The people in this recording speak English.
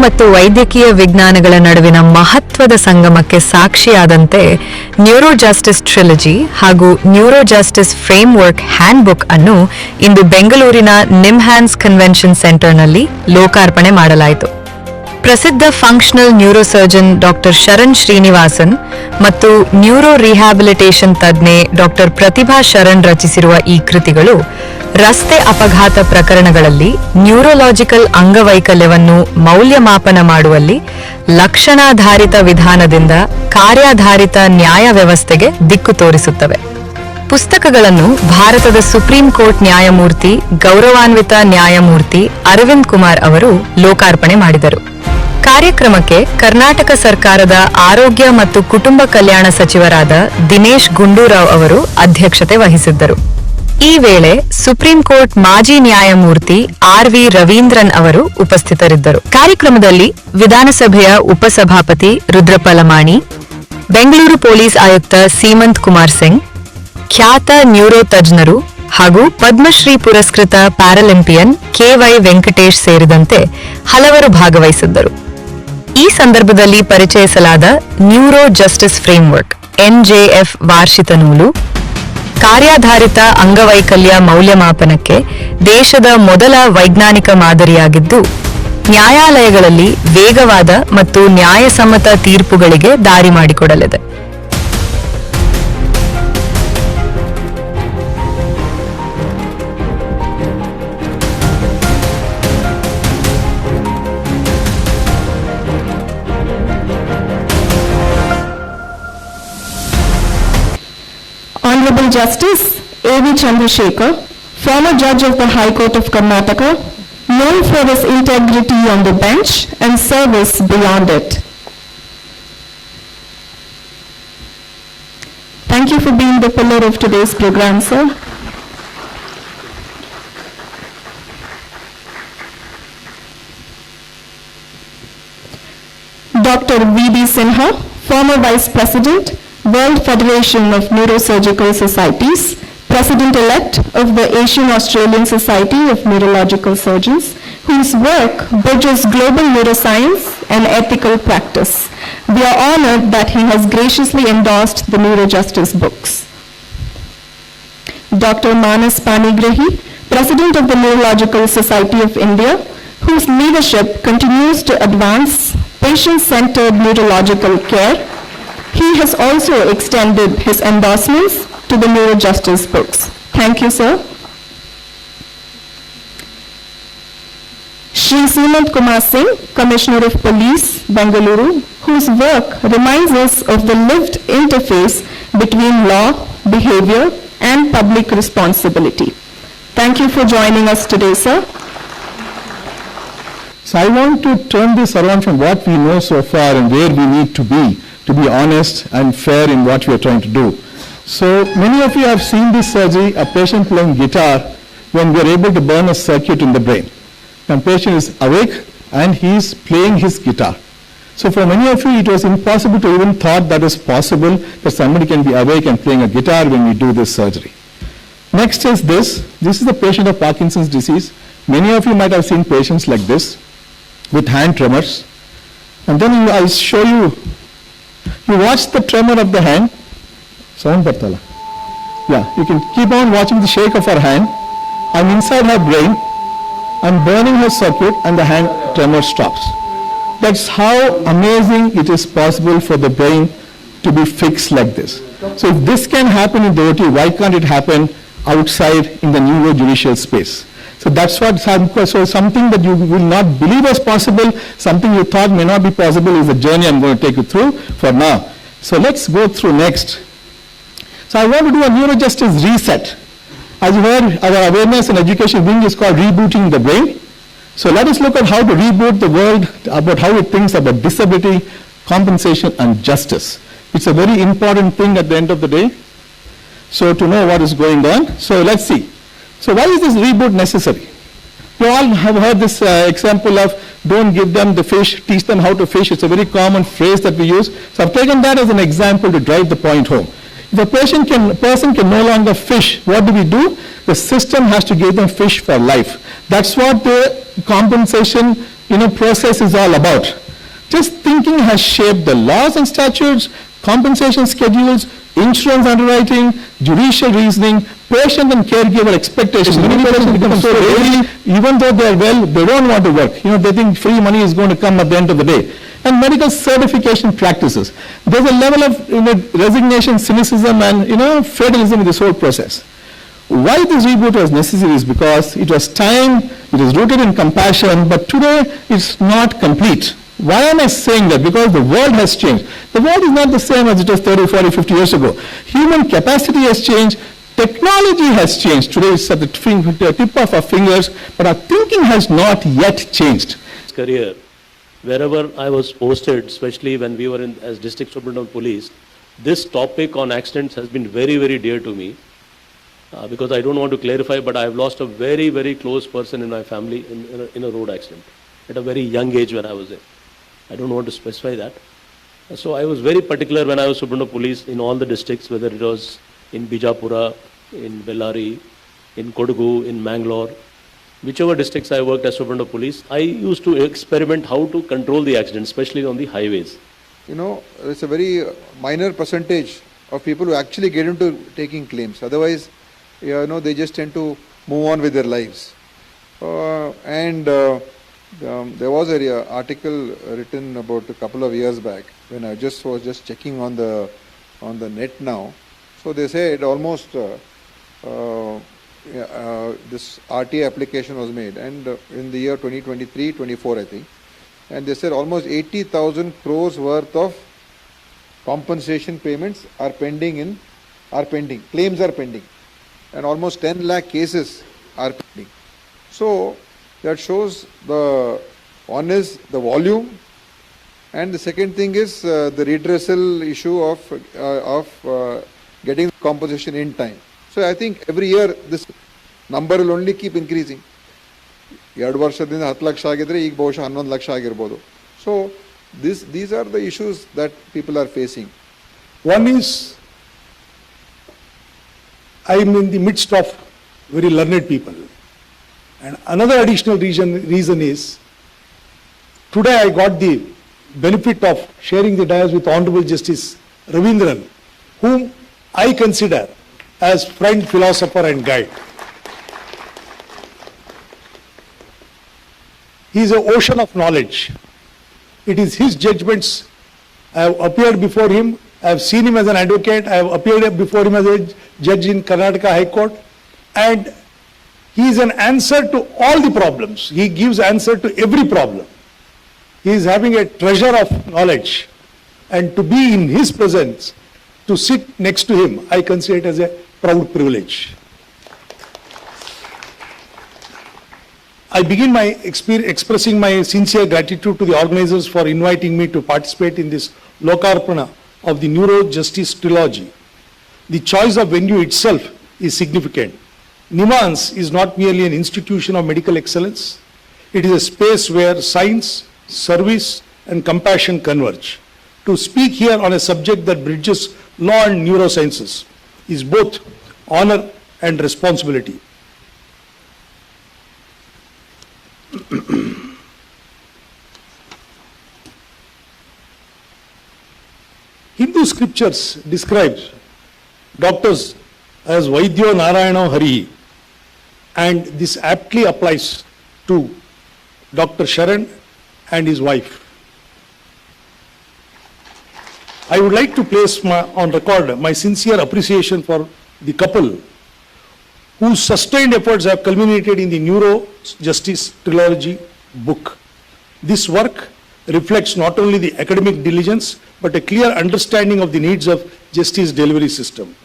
ಮತ್ತು ವೈದ್ಯಕೀಯ ವಿಜ್ಞಾನಗಳ ನಡುವಿನ ಮಹತ್ವದ ಸಂಗಮಕ್ಕೆ ಸಾಕ್ಷಿಯಾದಂತೆ ನ್ಯೂರೋ ಜಸ್ಟಿಸ್ ಟ್ರಿಲಜಿ ಹಾಗೂ ನ್ಯೂರೋ ಜಸ್ಟಿಸ್ ಫ್ರೇಮ್ವರ್ಕ್ ಹ್ಯಾಂಡ್ಬುಕ್ ಅನ್ನು ಇಂದು ಬೆಂಗಳೂರಿನ ನಿಮ್ಹ್ಯಾನ್ಸ್ ಕನ್ವೆನ್ಷನ್ ಸೆಂಟರ್ನಲ್ಲಿ ಲೋಕಾರ್ಪಣೆ ಮಾಡಲಾಯಿತು. ಪ್ರಸಿದ್ಧ functional neurosurgeon doctor Sharan Srinivasan ಮತ್ತು ನ್ಯೂರೋ ರಿಹ್ಯಾಬಿಲಿಟೇಷನ್ ತಜ್ಞೆ ಡಾಕ್ಟರ್ ಪ್ರತಿಭಾ ಶರಣ್ ರಚಿಸಿರುವ ಈ ಕೃತಿಗಳು ರಸ್ತೆ ಅಪಘಾತ ಪ್ರಕರಣಗಳಲ್ಲಿ ನ್ಯೂರೋಲಾಜಿಕಲ್ ಅಂಗವೈಕಲ್ಯವನ್ನು ಮೌಲ್ಯಮಾಪನ ಮಾಡುವಲ್ಲಿ ಲಕ್ಷಣಾಧಾರಿತ ವಿಧಾನದಿಂದ ಕಾರ್ಯಾಧಾರಿತ ನ್ಯಾಯ ವ್ಯವಸ್ಥೆಗೆ ದಿಕ್ಕು ತೋರಿಸುತ್ತವೆ. ಪುಸ್ತಕಗಳನ್ನು ಭಾರತದ ಸುಪ್ರೀಂ ಕೋರ್ಟ್ ನ್ಯಾಯಮೂರ್ತಿ ಗೌರವಾನ್ವಿತ ನ್ಯಾಯಮೂರ್ತಿ ಅರವಿಂದ್ ಕುಮಾರ್ ಅವರು ಲೋಕಾರ್ಪಣೆ ಮಾಡಿದರು. ಕಾರ್ಯಕ್ರಮಕ್ಕೆ ಕರ್ನಾಟಕ ಸರ್ಕಾರದ ಆರೋಗ್ಯ ಮತ್ತು ಕುಟುಂಬ ಕಲ್ಯಾಣ ಸಚಿವರಾದ ದಿನೇಶ್ ಗುಂಡೂರಾವ್ ಅವರು ಅಧ್ಯಕ್ಷತೆ ವಹಿಸಿದ್ದರು. ಈ ವೇಳೆ ಸುಪ್ರೀಂ ಕೋರ್ಟ್ ಮಾಜಿ ನ್ಯಾಯಮೂರ್ತಿ ಆರ್.ವಿ. ರವೀಂದ್ರನ್ ಅವರು ಉಪಸ್ಥಿತರಿದ್ದರು. ಕಾರ್ಯಕ್ರಮದಲ್ಲಿ ವಿಧಾನಸಭೆಯ ಉಪಸಭಾಪತಿ ರುದ್ರಪಲಮಾಣಿ, ಬೆಂಗಳೂರು ಪೊಲೀಸ್ ಆಯುಕ್ತ ಸೀಮಂತ್ ಕುಮಾರ್ ಸಿಂಗ್, ಖ್ಯಾತ ನ್ಯೂರೋ ತಜ್ಞರು ಹಾಗೂ ಪದ್ಮಶ್ರೀ ಪುರಸ್ಕೃತ ಪ್ಯಾರಾಲಿಂಪಿಯನ್ ಕೆ.ವೈ. ವೆಂಕಟೇಶ್ ಸೇರಿದಂತೆ ಹಲವರು ಭಾಗವಹಿಸಿದ್ದರು. ಈ ಸಂದರ್ಭದಲ್ಲಿ ಪರಿಚಯಿಸಲಾದ ನ್ಯೂರೋ ಜಸ್ಟಿಸ್ ಫ್ರೇಮ್ವರ್ಕ್ (NJF) ವಾರ್ಷಿಕ ನೂಲು ಕಾರ್ಯಾಧಾರಿತ ಅಂಗವೈಕಲ್ಯ ಮೌಲ್ಯಮಾಪನಕ್ಕೆ ದೇಶದ ಮೊದಲ ವೈಜ್ಞಾನಿಕ ಮಾದರಿಯಾಗಿದ್ದು, ನ್ಯಾಯಾಲಯಗಳಲ್ಲಿ ವೇಗವಾದ ಮತ್ತು ನ್ಯಾಯಸಮ್ಮತ ತೀರ್ಪುಗಳಿಗೆ ದಾರಿ ಮಾಡಿಕೊಡಲಿದೆ. Hon'ble Justice A.V. Chandrasekhar, former judge of the High Court of Karnataka, known for his integrity on the bench and service beyond it. Thank you for being the pillar of today's program, sir. Dr. V.D. Sinha, former Vice President, World Federation of Neurosurgical Societies, President-elect of the Asian Australian Society of Neurological Surgeons, whose work bridges global neuroscience and ethical practice. We are honored that he has graciously endorsed the Neuro Justice books. Dr. Manas Panigrahi, President of the Neurological Society of India, whose leadership continues to advance patient-centered neurological care. He has also extended his endorsements to the Neuro Justice books. Thank you, sir. Shri Sumant Kumar Singh, Commissioner of Police, Bengaluru, whose work reminds us of the lived interface between law, behavior, and public responsibility. Thank you for joining us today, sir. So I want to turn this around from what we know so far and where we need to be honest and fair in what we are trying to do. So many of you have seen this surgery, a patient playing guitar when we are able to burn a circuit in the brain. The patient is awake and he is playing his guitar. So for many of you it was impossible to even thought that is possible, that somebody can be awake and playing a guitar when we do this surgery. Next is this. This is the patient of Parkinson's disease. Many of you might have seen patients like this with hand tremors. And then I'll show you. You watch the tremor of the hand. Sound bartala. Yeah, you can keep on watching the shake of her hand. I'm inside her brain. I'm burning her circuit and the hand tremor stops. That's how amazing it is possible for the brain to be fixed like this. So if this can happen in the OT, why can't it happen outside in the neuro-judicial space? So that's what, so something that you will not believe as possible, something you thought may not be possible is the journey I'm going to take you through for now. So let's go through next. So I want to do a Neuro Justice reset. As you heard, our awareness and education wing is called Rebooting the Brain. So let us look at how to reboot the world, about how it thinks about disability, compensation and justice. It's a very important thing at the end of the day. So to know what is going on. So let's see. So why is this reboot necessary? You all have heard this example of don't give them the fish, teach them how to fish. It's a very common phrase that we use. So I've taken that as an example to drive the point home. If a person can no longer fish, what do? The system has to give them fish for life. That's what the compensation process is all about. Just thinking has shaped the laws and statutes, compensation schedules, insurance underwriting, judicial reasoning, patient and caregiver expectations. Many patients become so lazy, even though they are well, they don't want to work. They think free money is going to come at the end of the day. And medical certification practices. There's a level of resignation, cynicism, and fatalism in this whole process. Why this reboot was necessary is because it was time, it is rooted in compassion, but today it's not complete. Why am I saying that? Because the world has changed. The world is not the same as it was 30, 40, 50 years ago. Human capacity has changed. Technology has changed. Today it's at the tip of our fingers, but our thinking has not yet changed. Career, wherever I was posted, especially when we were as District Superintendent of Police, this topic on accidents has been very, very dear to me. Because I don't want to clarify, but I have lost a very, very close person in my family in a road accident at a very young age when I was there. I don't want to specify that. So I was very particular when I was Superintendent of Police in all the districts, whether it was in Bijapura, in Bellary, in Kodagu, in Mangalore, whichever districts I worked as Superintendent of Police, I used to experiment how to control the accidents, especially on the highways. It's a very minor percentage of people who actually get into taking claims. Otherwise, they just tend to move on with their lives. There was an article written about a couple of years back when I was just checking on the net now. So they said almost this RTA application was made, and in the year 2023-24, I think, and they said almost 80,000 crores worth of compensation payments are pending. Claims are pending. And almost 10 lakh cases are pending. So that shows one is the volume, and the second thing is the redressal issue of getting compensation in time. So I think every year this number will only keep increasing. 2 ವರ್ಷದಿಂದ 10 ಲಕ್ಷ ಆಗಿದ್ರೆ ಈಗ ಬಹುಶಃ 11 ಲಕ್ಷ ಆಗಿರಬಹುದು. So these are the issues that people are facing. One is, I am in the midst of very learned people. And another additional reason is, today I got the benefit of sharing the dais with Hon'ble Justice Raveendran, whom I consider as friend, philosopher and guide. He is an ocean of knowledge. It is his judgments. I have appeared before him. I have seen him as an advocate. I have appeared before him as a judge in Karnataka High Court. And he is an answer to all the problems. He gives answer to every problem. He is having a treasure of knowledge. And to be in his presence, to sit next to him, I consider it as a proud privilege. I begin my expressing my sincere gratitude to the organizers for inviting me to participate in this Lokarpana of the Neuro Justice Trilogy. The choice of venue itself is significant. NIMHANS is not merely an institution of medical excellence. It is a space where science, service and compassion converge. To speak here on a subject that bridges law and neurosciences is both honor and responsibility. Hindu scriptures describe doctors as Vaidyo Narayano Hari, and this aptly applies to Dr. Sharan and his wife. I would like to place on record my sincere appreciation for the couple whose sustained efforts have culminated in the Neuro Justice Trilogy book. This work reflects not only the academic diligence, but a clear understanding of the needs of justice delivery system.